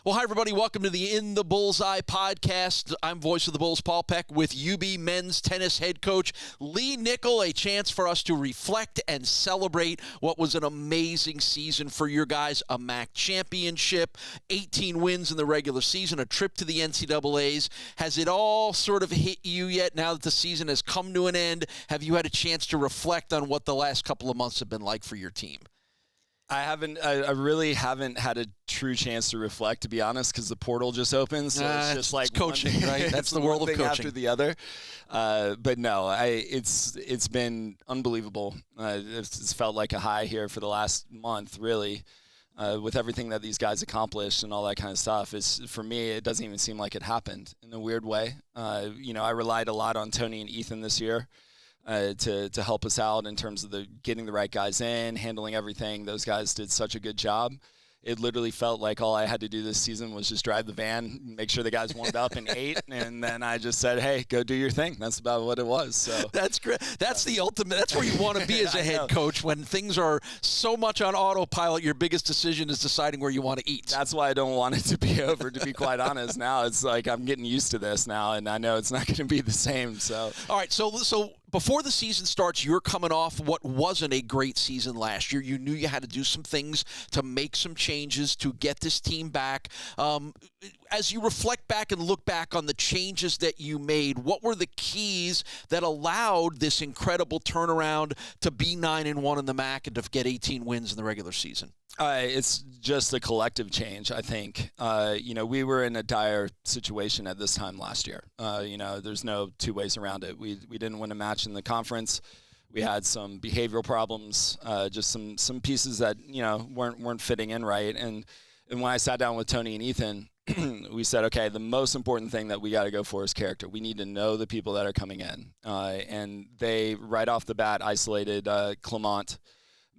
Well, hi, everybody. Welcome to the In the Bullseye Podcast. I'm voice of the Bulls, Paul Peck, with UB men's tennis head coach Lee Nickell. A chance for us to reflect and celebrate what was an amazing season for your guys. A MAC championship, 18 wins in the regular season, a trip to the NCAAs. Has it all sort of hit you yet now that the season has come to an end? Have you had a chance to reflect on what the last couple of months have been like for your team? I really haven't had a true chance to reflect, to be honest, because the portal just opened. So it's just like coaching, right? That's the world of coaching after the other. But no, it's been unbelievable. It's felt like a high here for the last month, really, with everything that these guys accomplished and all that kind of stuff. For me, it doesn't even seem like it happened in a weird way. I relied a lot on Tony and Ethan this year. To help us out in terms of getting the right guys in, handling everything. Those guys did such a good job. It literally felt like all I had to do this season was just drive the van, make sure the guys warmed up and ate, and then I just said, hey, go do your thing. That's about what it was. So that's great. That's the ultimate. That's where you want to be as a head coach when things are so much on autopilot. Your biggest decision is deciding where you want to eat. That's why I don't want it to be over, to be quite honest. Now it's like I'm getting used to this now, and I know it's not going to be the same. So all right, so before the season starts, you're coming off what wasn't a great season last year. You knew you had to do some things to make some changes to get this team back. As you reflect back and look back on the changes that you made, what were the keys that allowed this incredible turnaround to be 9-1 in the MAC and to get 18 wins in the regular season? It's just a collective change, I think. We were in a dire situation at this time last year. There's no two ways around it. We didn't win a match in the conference. We had some behavioral problems, just some pieces that weren't fitting in right. And when I sat down with Tony and Ethan, we said, okay, the most important thing that we got to go for is character. We need to know the people that are coming in. And they right off the bat isolated Clement,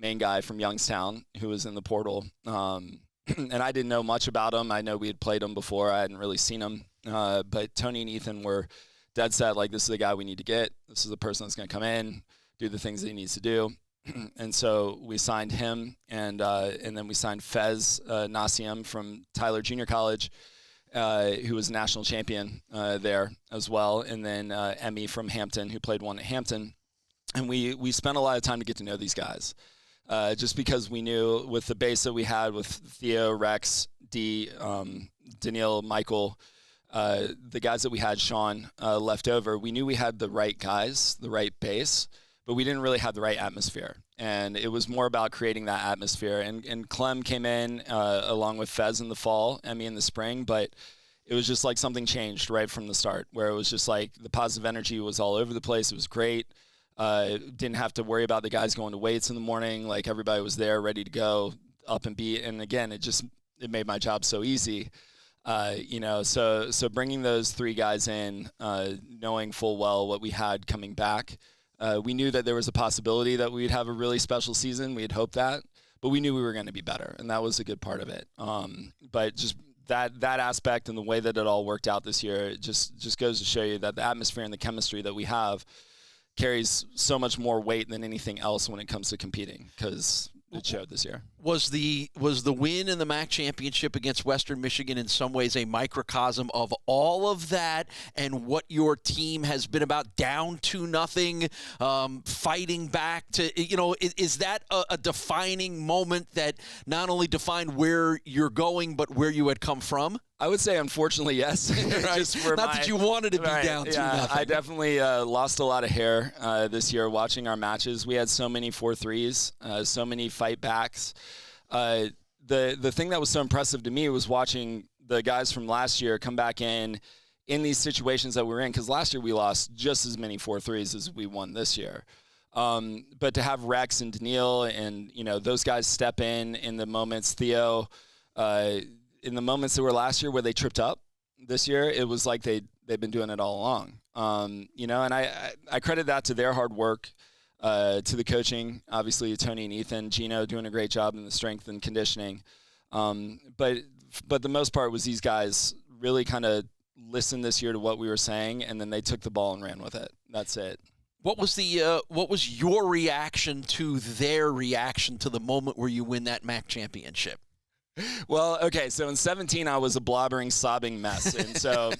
main guy from Youngstown, who was in the portal. And I didn't know much about him. I know we had played him before. I hadn't really seen him. But Tony and Ethan were dead set, like, this is the guy we need to get. This is the person that's going to come in, do the things that he needs to do. And so we signed him, and then we signed Fez Nassim from Tyler Junior College, who was a national champion there as well. And then Emmy from Hampton, who played one at Hampton. And we spent a lot of time to get to know these guys. Just because we knew with the base that we had with Theo, Rex, Daniil, Michael, the guys that we had, Sean, left over, we knew we had the right guys, the right base, but we didn't really have the right atmosphere. And it was more about creating that atmosphere. And Clem came in along with Fez in the fall, Emmy in the spring, but it was just like something changed right from the start, where it was just like the positive energy was all over the place. It was great. Didn't have to worry about the guys going to weights in the morning. Like, everybody was there ready to go up and beat. And again, it made my job so easy. So bringing those three guys in, knowing full well what we had coming back, we knew that there was a possibility that we'd have a really special season. We had hoped that, but we knew we were going to be better. And that was a good part of it. But just that aspect and the way that it all worked out this year, it just goes to show you that the atmosphere and the chemistry that we have carries so much more weight than anything else when it comes to competing, because it showed this year. Was the win in the MAC championship against Western Michigan in some ways a microcosm of all of that and what your team has been about, down 2-0, fighting back to, is that a defining moment that not only defined where you're going, but where you had come from? I would say, unfortunately, yes. Right. Not that you wanted to be down 2-0. I definitely lost a lot of hair this year watching our matches. We had so many 4-3s, so many fight backs. The thing that was so impressive to me was watching the guys from last year come back in these situations that we're in, because last year we lost just as many 4-3s as we won this year. But to have Rex and Daniil and those guys step in the moments, Theo, in the moments that were last year where they tripped up, this year it was like they've been doing it all along. And I credit that to their hard work, to the coaching, obviously Tony and Ethan, Gino doing a great job in the strength and conditioning. But the most part was these guys really kind of listened this year to what we were saying, and then they took the ball and ran with it. That's it. What was your reaction to their reaction to the moment where you win that MAC championship? Well, okay, so in 17, I was a blobbering, sobbing mess. And so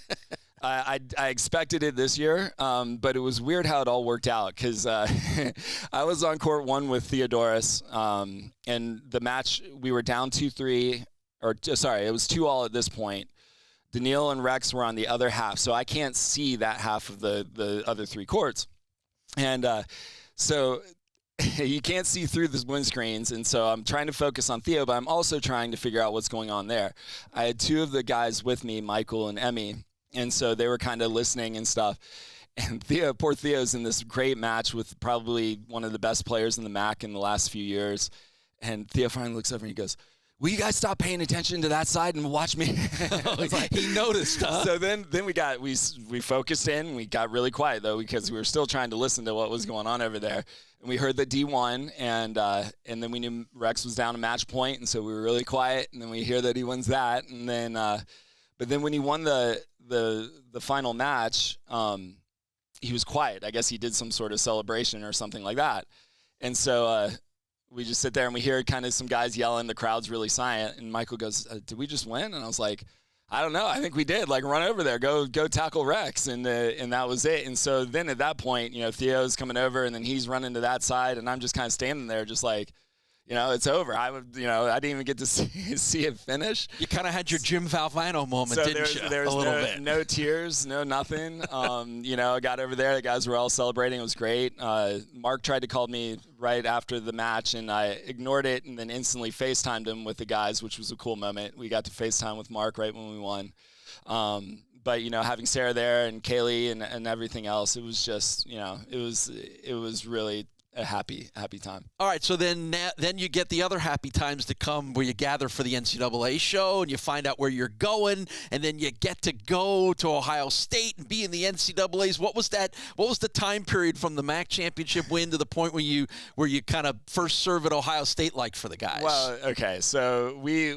I expected it this year, but it was weird how it all worked out because I was on court one with Theodoros, and the match, we were down 2-3, or sorry, it was 2-2 at this point. Daniil and Rex were on the other half, so I can't see that half of the other three courts. And so you can't see through the windscreens, and so I'm trying to focus on Theo, but I'm also trying to figure out what's going on there. I had two of the guys with me, Michael and Emmy, and so they were kind of listening and stuff. And poor Theo's in this great match with probably one of the best players in the MAC in the last few years. And Theo finally looks over and he goes, "Will you guys stop paying attention to that side and watch me?" Like, he noticed, huh? So then we focused in. We got really quiet though because we were still trying to listen to what was going on over there. And we heard that D1, and then we knew Rex was down a match point, and so we were really quiet. And then we hear that he wins that, and then but then when he won the final match, he was quiet. I guess he did some sort of celebration or something like that. And so we just sit there and we hear kind of some guys yelling. The crowd's really silent. And Michael goes, "Did we just win?" And I was like, "I don't know. I think we did. Like, run over there, go tackle Rex." And that was it. And so then at that point, Theo's coming over and then he's running to that side. And I'm just kind of standing there just like, it's over. I didn't even get to see it finish. You kind of had your Jim Valvano moment, so didn't you? There's no tears, no nothing. I got over there. The guys were all celebrating. It was great. Mark tried to call me right after the match, and I ignored it and then instantly FaceTimed him with the guys, which was a cool moment. We got to FaceTime with Mark right when we won. But, having Sarah there and Kaylee and everything else, it was just, it was really a happy time. All right, so then you get the other happy times to come where you gather for the NCAA show and you find out where you're going, and then you get to go to Ohio State and be in the NCAAs. What was the time period from the MAC championship win to the point where you kind of first serve at Ohio State like for the guys? Well, okay, so we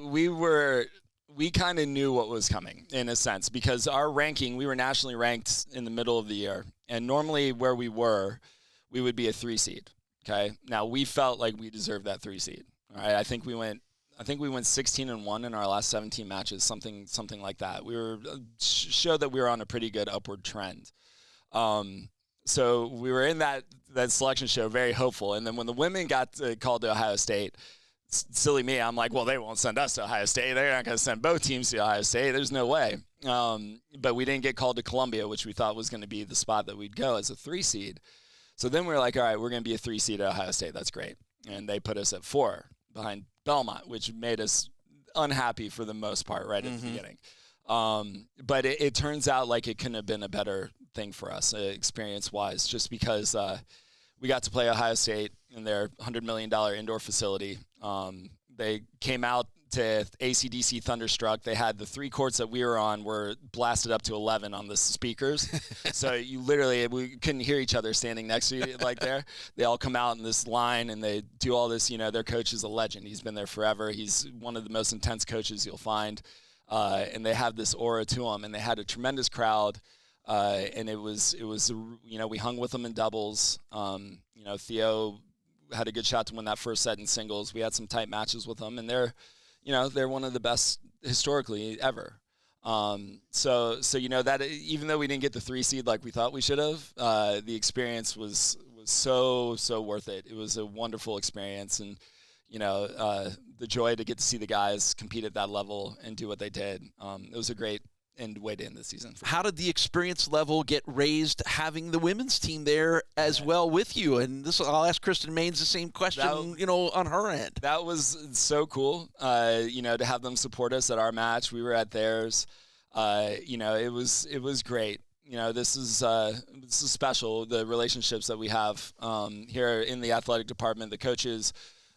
kind of knew what was coming in a sense because our ranking, we were nationally ranked in the middle of the year, and normally where we would be a 3 seed. Okay. Now we felt like we deserved that 3 seed. All right. I think we went 16-1 in our last 17 matches, something like that. We showed that we were on a pretty good upward trend. So we were in that selection show very hopeful. And then when the women got called to Ohio State, silly me, I'm like, well, they won't send us to Ohio State. They're not going to send both teams to Ohio State. There's no way. But we didn't get called to Columbia, which we thought was going to be the spot that we'd go as a 3 seed. So then we were like, all right, we're going to be a 3 seed at Ohio State. That's great. And they put us at 4 behind Belmont, which made us unhappy for the most part right at the beginning. But it turns out like it couldn't have been a better thing for us experience-wise, just because we got to play Ohio State in their $100 million indoor facility. They came out to AC/DC Thunderstruck. They had the 3 courts that we were on were blasted up to 11 on the speakers. So we couldn't hear each other standing next to you like there. They all come out in this line and they do all this. Their coach is a legend. He's been there forever. He's one of the most intense coaches you'll find. And they have this aura to him, and they had a tremendous crowd. And it was we hung with them in doubles. Theo had a good shot to win that first set in singles. We had some tight matches with them, and they're one of the best historically ever. So that even though we didn't get the 3 seed like we thought we should have, the experience was so worth it. It was a wonderful experience, and the joy to get to see the guys compete at that level and do what they did. It was a great way to end the season. How did the experience level get raised having the women's team there as well with you? And I'll ask Kristen Maines the same question, on her end. That was so cool, to have them support us at our match. We were at theirs. It was great. This is special, the relationships that we have here in the athletic department, the coaches,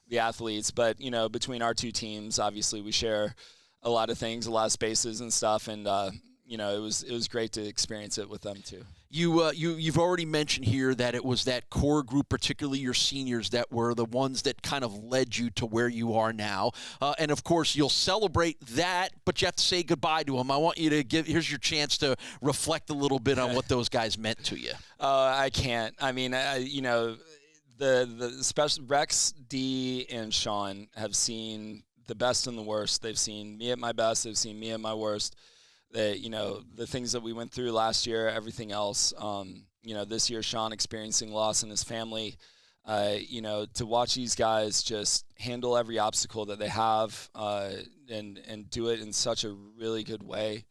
the athletes. But, between our 2 teams, obviously we share a lot of things, a lot of spaces and stuff, and it was great to experience it with them too. You've already mentioned here that it was that core group, particularly your seniors, that were the ones that kind of led you to where you are now. And of course, you'll celebrate that, but you have to say goodbye to them. I want you to here's your chance to reflect a little bit on what those guys meant to you. I can't. I mean, the special Rex, D, and Sean have seen the best and the worst. They've seen me at my best. They've seen me at my worst. The things that we went through last year, everything else. This year, Sean experiencing loss in his family. To watch these guys just handle every obstacle that they have and do it in such a really good way.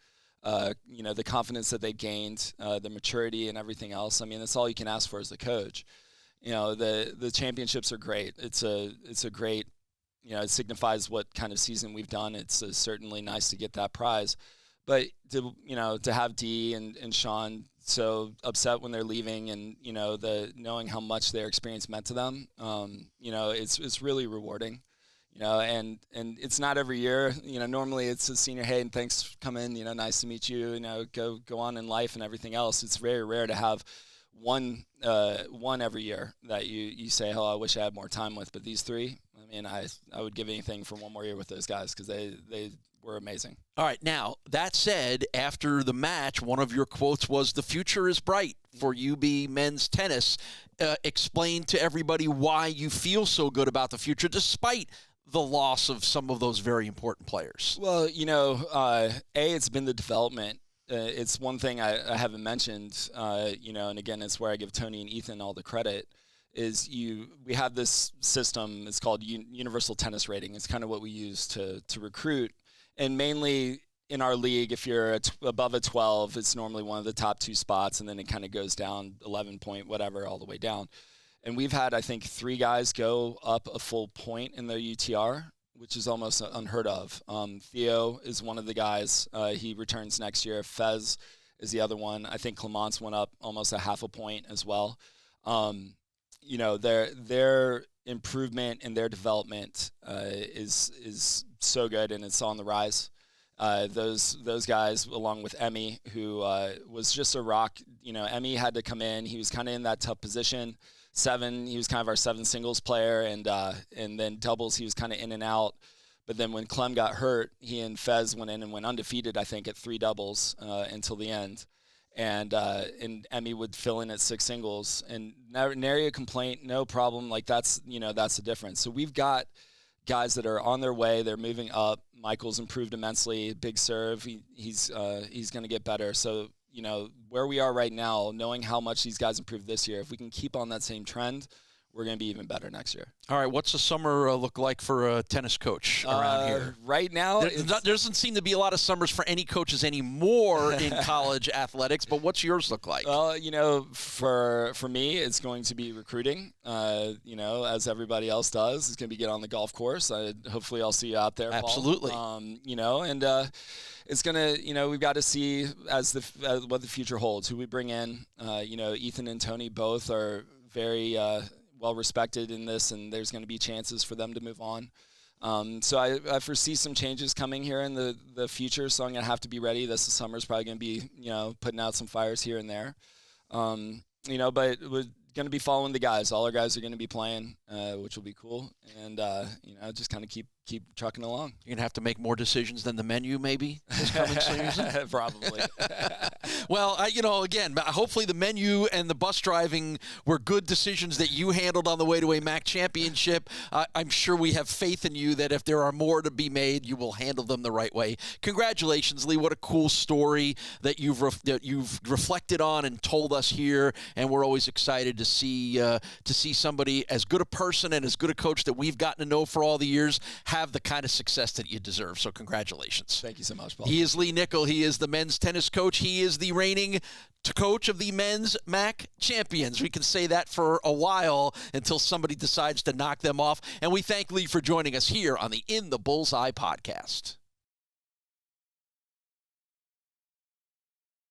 The confidence that they gained, the maturity and everything else. I mean, that's all you can ask for as a coach. The championships are great. It's a great, it signifies what kind of season we've done. It's certainly nice to get that prize. But to have Dee and Sean so upset when they're leaving, and knowing how much their experience meant to them, it's really rewarding. And it's not every year. Normally it's a senior, hey, and thanks for coming. Nice to meet you. Go on in life and everything else. It's very rare to have one every year that you say, oh, I wish I had more time with. But these three, I mean, I would give anything for one more year with those guys because they were amazing. All right. Now, that said, after the match, one of your quotes was, "The future is bright for UB men's tennis." Explain to everybody why you feel so good about the future despite the loss of some of those very important players. Well, it's been the development. It's one thing I haven't mentioned, and again, it's where I give Tony and Ethan all the credit, is we have this system. It's called Universal Tennis Rating. It's kind of what we use to recruit. And mainly in our league, if you're above a 12, it's normally one of the top 2 spots, and then it kind of goes down 11 point, whatever, all the way down. And we've had, I think, 3 guys go up a full point in their UTR, which is almost unheard of. Theo is one of the guys. He returns next year. Fez is the other one. I think Clemence went up almost a half a point as well. Their improvement and their development is so good, and it's on the rise. Those guys, along with Emmy, who was just a rock. Emmy had to come in. He was kind of in that tough position. 7, he was kind of our 7 singles player, and then doubles, he was kind of in and out. But then when Clem got hurt, he and Fez went in and went undefeated, I think, at 3 doubles until the end. And Emmy would fill in at 6 singles, and nary a complaint, no problem. Like that's the difference. So we've got guys that are on their way. They're moving up. Michael's improved immensely. Big serve. He's going to get better. So where we are right now, knowing how much these guys improved this year, if we can keep on that same trend, we're going to be even better next year. All right, what's the summer look like for a tennis coach around here? Right now, there doesn't seem to be a lot of summers for any coaches anymore in college athletics, but what's yours look like? Well, for me, it's going to be recruiting, as everybody else does. It's going to be get on the golf course. Hopefully I'll see you out there, Paul. Absolutely. It's going to, we've got to see as what the future holds, who we bring in. Ethan and Tony both are very well respected in this, and there's going to be chances for them to move on. So I foresee some changes coming here in the future, so I'm going to have to be ready. This summer's probably going to be, putting out some fires here and there. But we're going to be following the guys. All our guys are going to be playing, which will be cool. And, just kind of keep trucking along. You're going to have to make more decisions than the menu maybe this coming season? Probably. Well, again, hopefully the menu and the bus driving were good decisions that you handled on the way to a MAC championship. I'm sure we have faith in you that if there are more to be made, you will handle them the right way. Congratulations, Lee. What a cool story that you've reflected on and told us here, and we're always excited to see somebody as good a person and as good a coach that we've gotten to know for all the years have the kind of success that you deserve. So congratulations. Thank you so much, Paul. He is Lee Nickell. He is the men's tennis coach. He is the reigning coach of the men's MAC champions. We can say that for a while until somebody decides to knock them off. And we thank Lee for joining us here on the In the Bullseye Podcast.